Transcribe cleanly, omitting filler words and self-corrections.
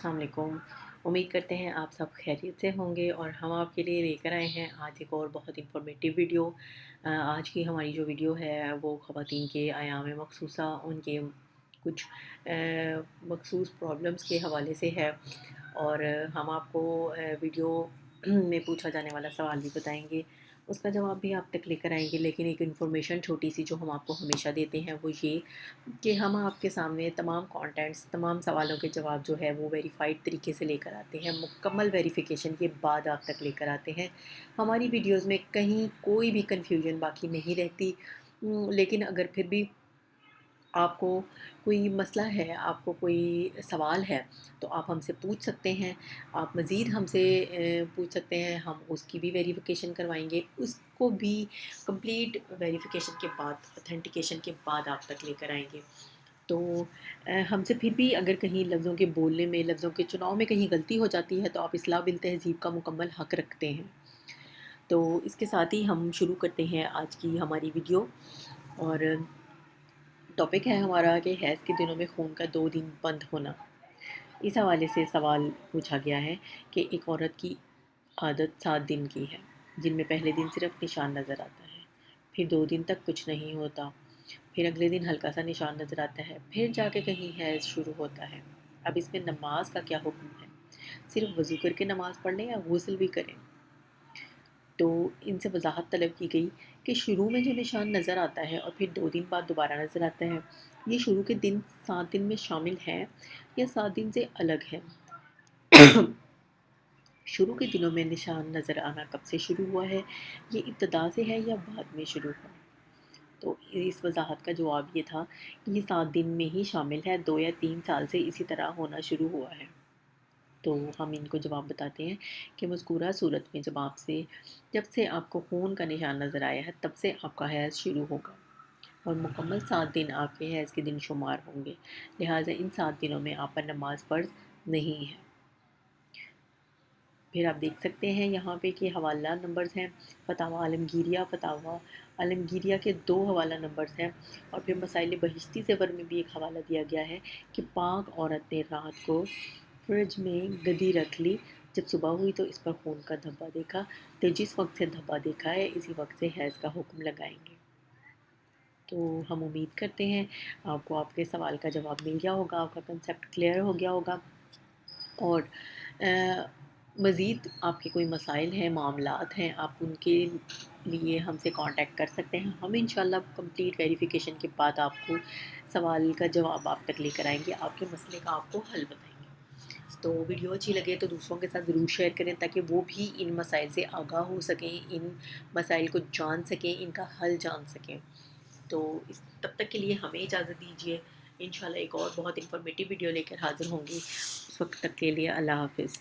السلام علیکم۔ امید کرتے ہیں آپ سب خیریت سے ہوں گے اور ہم آپ کے لیے لے کر آئے ہیں آج ایک اور بہت انفارمیٹیو ویڈیو۔ آج کی ہماری جو ویڈیو ہے وہ خواتین کے ایام مخصوصہ ان کے کچھ مخصوص پرابلمس کے حوالے سے ہے، اور ہم آپ کو ویڈیو میں پوچھا جانے والا سوال بھی بتائیں گے، اس کا جواب بھی آپ تک لے کر آئیں گے۔ لیکن ایک انفارمیشن چھوٹی سی جو ہم آپ کو ہمیشہ دیتے ہیں وہ یہ کہ ہم آپ کے سامنے تمام کانٹینٹس، تمام سوالوں کے جواب جو ہے وہ ویریفائڈ طریقے سے لے کر آتے ہیں، مکمل ویریفیکیشن کے بعد آپ تک لے کر آتے ہیں۔ ہماری ویڈیوز میں کہیں کوئی بھی کنفیوژن باقی نہیں رہتی، لیکن اگر پھر بھی آپ کو کوئی مسئلہ ہے، آپ کو کوئی سوال ہے تو آپ ہم سے پوچھ سکتے ہیں، آپ مزید ہم سے پوچھ سکتے ہیں، ہم اس کی بھی ویریفیکیشن کروائیں گے، اس کو بھی کمپلیٹ ویریفیکیشن کے بعد، اتھینٹیکیشن کے بعد آپ تک لے کر آئیں گے۔ تو ہم سے پھر بھی اگر کہیں لفظوں کے بولنے میں، لفظوں کے چناؤ میں کہیں غلطی ہو جاتی ہے تو آپ اصلاح بالتہذیب کا مکمل حق رکھتے ہیں۔ تو اس کے ساتھ ہی ہم شروع کرتے ہیں آج کی ہماری ویڈیو، اور ٹاپک ہے ہمارا کہ حیض کے دنوں میں خون کا 2 دن بند ہونا۔ اس حوالے سے سوال پوچھا گیا ہے کہ ایک عورت کی عادت 7 دن کی ہے، جن میں پہلے دن صرف نشان نظر آتا ہے، پھر 2 دن تک کچھ نہیں ہوتا، پھر اگلے دن ہلکا سا نشان نظر آتا ہے، پھر جا کے کہیں حیض شروع ہوتا ہے۔ اب اس میں نماز کا کیا حکم ہے؟ صرف وضو کر کے نماز پڑھ لیں یا غسل بھی کریں؟ تو ان سے وضاحت طلب کی گئی کہ شروع میں جو نشان نظر آتا ہے اور پھر 2 دن بعد دوبارہ نظر آتا ہے، یہ شروع کے دن 7 دن میں شامل ہے یا 7 دن سے الگ ہے؟ شروع کے دنوں میں نشان نظر آنا کب سے شروع ہوا ہے؟ یہ ابتدا سے ہے یا بعد میں شروع ہوا؟ تو اس وضاحت کا جواب یہ تھا کہ یہ 7 دن میں ہی شامل ہے، 2 یا 3 سال سے اسی طرح ہونا شروع ہوا ہے۔ تو ہم ان کو جواب بتاتے ہیں کہ مذکورہ صورت میں جب سے آپ کو خون کا نشان نظر آیا ہے تب سے آپ کا حیض شروع ہوگا، اور مکمل 7 دن آپ کے حیض کے دن شمار ہوں گے، لہٰذا ان 7 دنوں میں آپ پر نماز فرض نہیں ہے۔ پھر آپ دیکھ سکتے ہیں یہاں پہ کہ حوالہ نمبرز ہیں، فتاویٰ عالمگیریہ کے 2 حوالہ نمبرز ہیں، اور پھر مسائل بہشتی زیور میں بھی ایک حوالہ دیا گیا ہے کہ پاک عورت نے رات کو فرج میں گدی رکھ لی، جب صبح ہوئی تو اس پر خون کا دھبا دیکھا، تو جس وقت سے دھبا دیکھا ہے اسی وقت سے حیض کا حکم لگائیں گے۔ تو ہم امید کرتے ہیں آپ کو آپ کے سوال کا جواب مل گیا ہوگا، آپ کا کنسیپٹ کلیئر ہو گیا ہوگا، اور مزید آپ کے کوئی مسائل ہیں، معاملات ہیں، آپ ان کے لیے ہم سے کانٹیکٹ کر سکتے ہیں۔ ہم انشاءاللہ کمپلیٹ ویریفیکیشن کے بعد آپ کو سوال کا جواب آپ تک لے کر آئیں گے، آپ کے مسئلے کا آپ کو حل بتائیں گے۔ تو ویڈیو اچھی لگے تو دوسروں کے ساتھ ضرور شیئر کریں تاکہ وہ بھی ان مسائل سے آگاہ ہو سکیں، ان مسائل کو جان سکیں، ان کا حل جان سکیں۔ تو تب تک کے لیے ہمیں اجازت دیجیے، انشاءاللہ ایک اور بہت انفارمیٹیو ویڈیو لے کر حاضر ہوں گی۔ اس وقت تک کے لیے اللہ حافظ۔